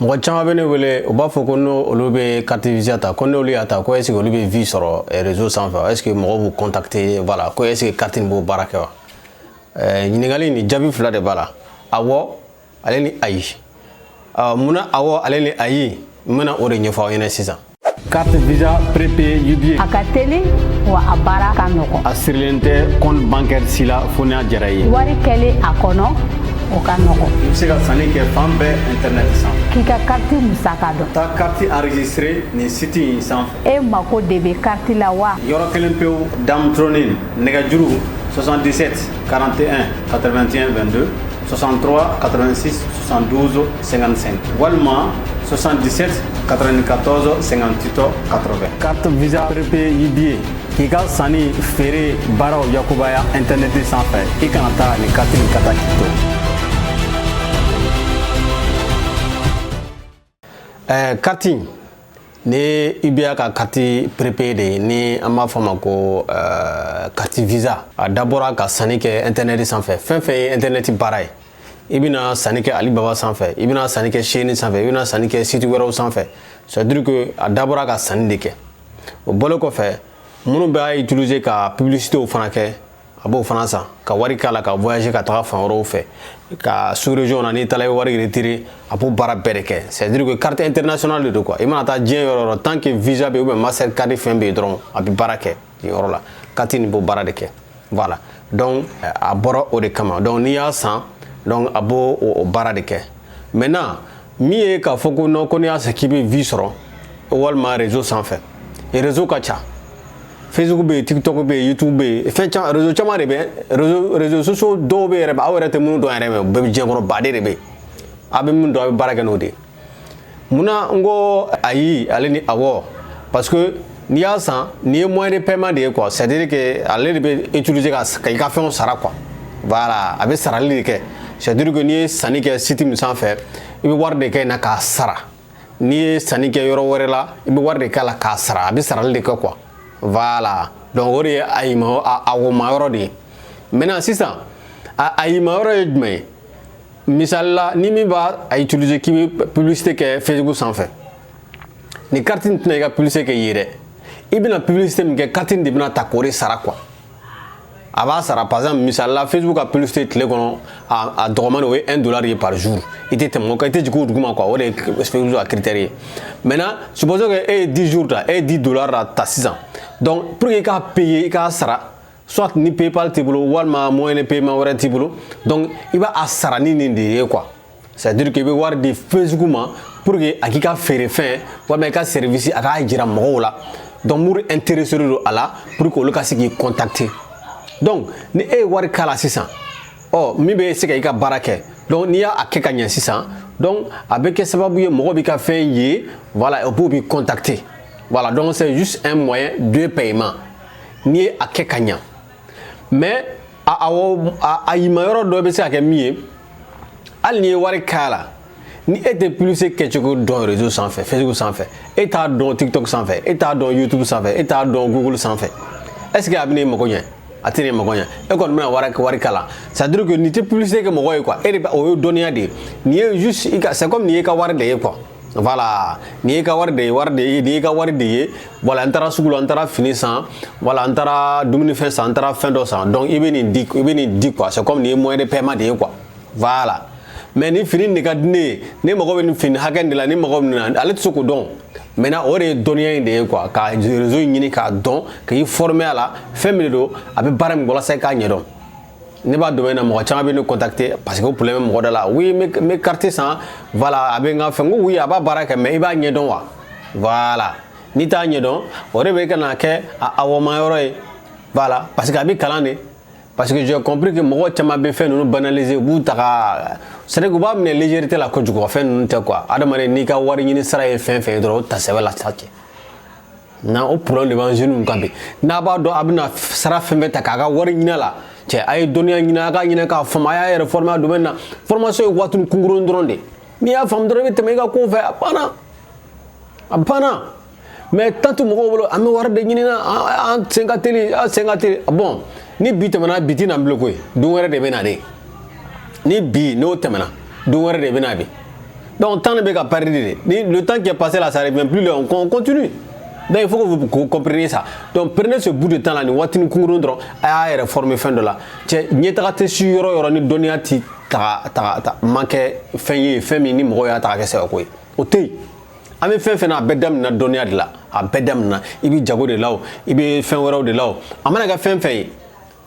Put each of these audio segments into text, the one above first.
mɔgɔ caman bɛ ne wele u b'a fɔ ko n'o olu bɛ carte visa ta ko n'olu y'a ta ko est-ce que olu bɛ vie sɔrɔ réseau sanfɛ est-ce que mɔgɔw b'u contacter voilà ko est-ce que carte in b'o baara kɛ wa ɲininkali ni jaabi fila de b'a la awɔ ale ni ayi munna awɔ ale ni ayi n bɛna o de ɲɛfɔ aw ɲɛna sisan. Carte visa prépayée UBA a ka teli wa a baara ka nɔgɔn a sirilen tɛ compte bancaire si la fo n'a diyara i ye wari kɛlen a kɔnɔ o ka nɔgɔn i bɛ se ka sanni kɛ fan bɛɛ internet sanfɛ k'i ka carte musaka dɔn ta carte enregistrée nin site in sanfɛ e mako de bɛ carte la wa yɔrɔ kelen pewu damutronin nɛgɛjuru 77 41 81 22 63 86 72 55 walima 77 94 58 80 carte visa prépayée UBA k'i ka sanni feere baaraw yakubaya internet sanfɛ i kana taa nin carte in ka taa k'i to carte ni UBA ka carte prépayée de ye ni an b'a fɔ a ma ko carte visa a dabɔra ka sanni kɛ internet sanfɛ fɛn fɛn ye internet baara ye i bɛna sanni kɛ Alibaba sanfɛ i bɛna sanni kɛ Shein sanfɛ i bɛna sanni kɛ site wɛrɛw sanfɛ c'est à dire que a dabɔra ka sanni de kɛ o bɔlen kɔfɛ minnu b'a utiliser ka publicité fana kɛ a b'o fana san ka wari k'a la ka voyager ka taga fan wɛrɛw fɛ ka sous région na n'i taara i wari retirer a b'o baara bɛɛ de kɛ c'est à dire que carte internationale de don quoi i mana taa diɲɛ yɔrɔ o yɔrɔ tant que visa bɛ yen ou bien Mastercard fɛn bɛ yen dɔrɔn a bɛ baara kɛ nin yɔrɔ la carte nin b'o baara de kɛ voilà donc a bɔra o de kama donc n'i y'a san donc a b'o o baara de kɛ maintenant min ye k'a fɔ ko non ko n'i y'a san k'i bɛ vie sɔrɔ walima réseau sanfɛ réseau ka ca Facebook bɛ yen TikTok bɛ yen YouTube bɛ yen fɛn caman réseau caman de bɛ réseaux sociaux dɔw bɛ yɛrɛ aw yɛrɛ tɛ minnu dɔn yɛrɛ mɛ bɛɛ bɛ diɲɛ kɔnɔ baden de bɛ yen a bɛ min dɔn a bɛ baara kɛ n'o de ye munna n ko ayi ale ni awɔ parce que n'i y'a san n'i ye moyen de paiement de ye quoi c'est à dire que ale de bɛ utiliser ka i ka fɛnw sara quoi voilà a bɛ sarali de kɛ c'est à dire que n'i ye sanni kɛ site min sanfɛ i bɛ wari de kɛ yen na k'a sara n'i ye sanni kɛ yɔrɔ wɛrɛ la i bɛ wari de k'a la k'a sara a bɛ sarali de kɛ quoi voilà donc o de ye a awɔma yɔrɔ de ye maintenant sisan a yima yɔrɔ ye jumɛn ye misali la ni min b'a utiliser k'i bɛ publicité kɛ Facebook sanfɛ ni carte in tɛna i ka publicité kɛ yen dɛ i bɛna publicité min kɛ carte in de bɛna ta k'o de sara quoi a b'a sara par exemple misali la Facebook ka publicité tile kɔnɔ a dɔgɔman o ye $1 ye par jour i tɛ tɛmɛ o kan i tɛ jigin o duguma quoi o de ye Facebook ka critère ye maintenant supposons que e ye 10 jours ta e ye $10 la ta sisan donc pour que i k'a payer i k'a sara soit ni PayPal t'i bolo walima moyen de paiement wɛrɛ t'i bolo donc i b'a sara ni nin de ye quoi c'est à dire que i bɛ wari di Facebook ma pour que a k'i ka feerefɛn walima i ka service a k'a jira mɔgɔw la donc muru intéressé don a la pour que olu ka se k'i contacter donc ni e ye wari k'a la sisan min bɛ se ka i ka baara kɛ donc n'i y'a kɛ ka ɲɛ sisan donc a bɛ kɛ sababu ye mɔgɔ b'i ka fɛn ye voilà et puis b'i contacter voilà donc c'est juste un moyen de paiement n'i ye a kɛ ka ɲɛ mais a yima yɔrɔ dɔ bɛ se ka kɛ min ye hali n'i ye wari k'a la ni e tɛ publicité kɛcogo dɔn réseau sanfɛ Facebook sanfɛ e t'a dɔn TikTok sanfɛ e t'a dɔn YouTube sanfɛ e t'a dɔn Google sanfɛ est-ce que a bɛ n'e mago ɲɛ a tɛ n'e mago ɲɛ e kɔni bɛna wari k'a la c'est à dire que nin tɛ publicité kɛ mɔgɔ ye quoi e de bɛ o ye dɔnniya de ye nin ye juste c'est comme nin ye ka wari de ye quoi voilà nin ye ka wari de ye nin ye ka wari de ye voilà n taara sugu la n taara fini san voilà n taara dumunifɛn san n taara fɛn dɔ san donc i bɛ nin di quoi c'est comme nin ye moyen de paiement de ye quoi voilà mais ni fini de ka di ne ye ne mago bɛ nin fini hakɛ de la ne mago bɛ nin na ale tɛ se k'o dɔn maintenant o de ye dɔnniya in de ye quoi ka réseau in ɲini k'a dɔn k'i former a la fɛn min de don a bɛ baara min walasa i k'a ɲɛdɔn ne b'a domaine na mɔgɔ caman bɛ ne contacter parce que o problème bɛ mɔgɔ dɔ la oui n bɛ carte san voilà a bɛ n ka fɛn n ko oui a b'a baara kɛ mais i b'a ɲɛdɔn wa voilà n'i t'a ɲɛdɔn o de bɛ ka na kɛ a awɔma yɔrɔ ye voilà parce que a bɛ kalan de parce que j'ai compris que mɔgɔ caman bɛ fɛn ninnu banaliser u b'u ta ka c'est à dire u b'a minɛ légèreté la kojugu fɛn ninnu tɛ quoi adamaden n'i ka wari ɲini sira ye fɛn fɛn ye dɔrɔn o ta sɛbɛn la sa cɛ na o problème de b'an jeunes kan bi n'a b'a dɔn a bɛna sara fɛn fɛn ta k'a ka wari ɲini a la cɛ a ye dɔnniya ɲini a k'a ɲini k'a faamu a y'a yɛrɛ former a domaine na formation ye waatini kunkuruni dɔrɔn de n'i y'a faamu dɔrɔn i bɛ tɛmɛ i ka ko fɛ a banna mais tant mɔgɔw bolo an bɛ wari de ɲini na an sen ka teli bon ni bi tɛmɛna bi ti na bilen koyi don wɛrɛ de bɛ na de ni bi n'o tɛmɛna don wɛrɛ de bɛ na bi Donc, temps de perdre. Le temps qui est passé là, ça ne revient plus, on continue. Donc, il faut que vous compreniez ça. Donc, prenez ce bout de temps là, ni watini kungurun dron, aya réformer fin de là. Tiens, n'y est-ce que sur yoro ni doniati ta manque fin ni moya ta kese okoi. Ote. Ame fin na bedam na donia de là, a bedam na, ibi jago de là, ibi fin wero de là. Amana ka fin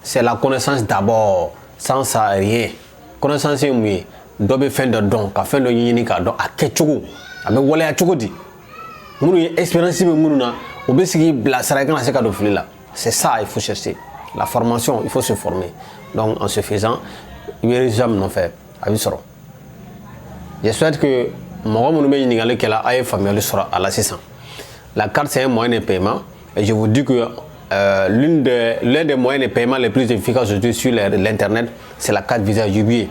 c'est la connaissance d'abord, sans ça rien. Connaissance est mieux. Dobe fin de don, ka fin de yini ka don a kechugo, abe wale a chugodi. Munu expérience be munu na, obesigi bla saraka na seka do là. C'est ça il faut chercher. La formation, il faut se former. Donc en se faisant, il y a des hommes non fait, abi soro. J'espère que mon munu be yini ngale kala ay familial soro à la 600. La carte c'est un moyen de paiement et je vous dis que l'un des moyens de paiement les plus efficaces aujourd'hui sur l'internet, c'est la carte Visa UBA.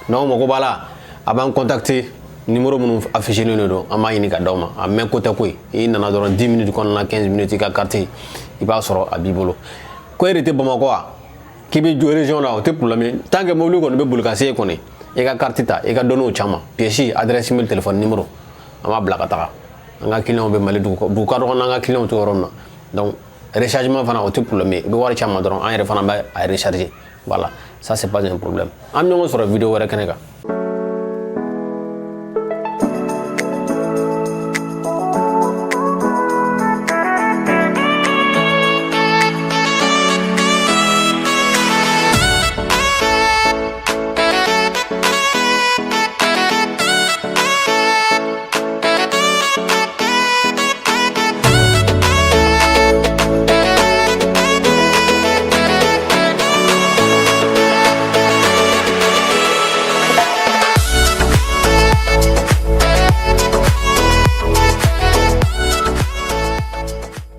Non, mon gars, avant de contacter numéro affiché le nom, à ma inika doma, à même côté quoi, il n'en a dans 10 minutes, qu'on a 15 minutes, il a carte, il va sur à Bibolo. Quoi il était bon quoi? Qui veut jouer région là, tu pour le tant que mon logo ne peut pas le casser, qu'on est, il a carte ta, il a donné au chama, piège, adresse email, téléphone, numéro, à ma blacata, on a client, on veut mal du coup, on a client tout rond. Donc rechargement fana au pour le mais be wari chama doron en fana ba à recharger. Voilà, ça c'est pas un problème. Am ñongo sur vidéo wara keneka.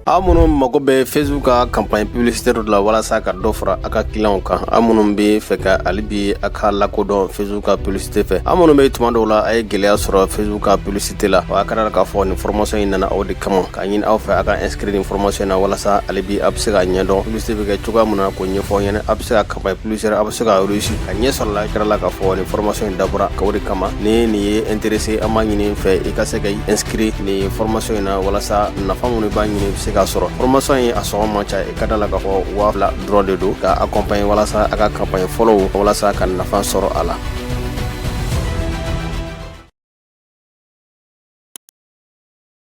Amunum mago be Facebook ka campagne publicitaire de la wala sa ka dofra aka client kan amunum be fe ka alibi aka lakodon Facebook ka publicité fe amunum be tumando la ay geleya sur Facebook ka publicité la wa ka ka fo ni formation ina awdi kama ka yin aw fe aka inscrire information na wala sa alibi abse ga nyado publicité be ka tuga muna ko nyefo nyene abse ka campagne publicitaire abse ga réussi ka nyesol la kala la ka fo ni formation dabura ka wodi kama ni intéressé amani ni fe ikase ga inscrire ni formation na wala sa na famu ni ba ni se ka soro formation yi aso mancha e kadala ka ko wafla droit de do ka accompagner wala sa aka campagne follow wala sa kan na fan soro ala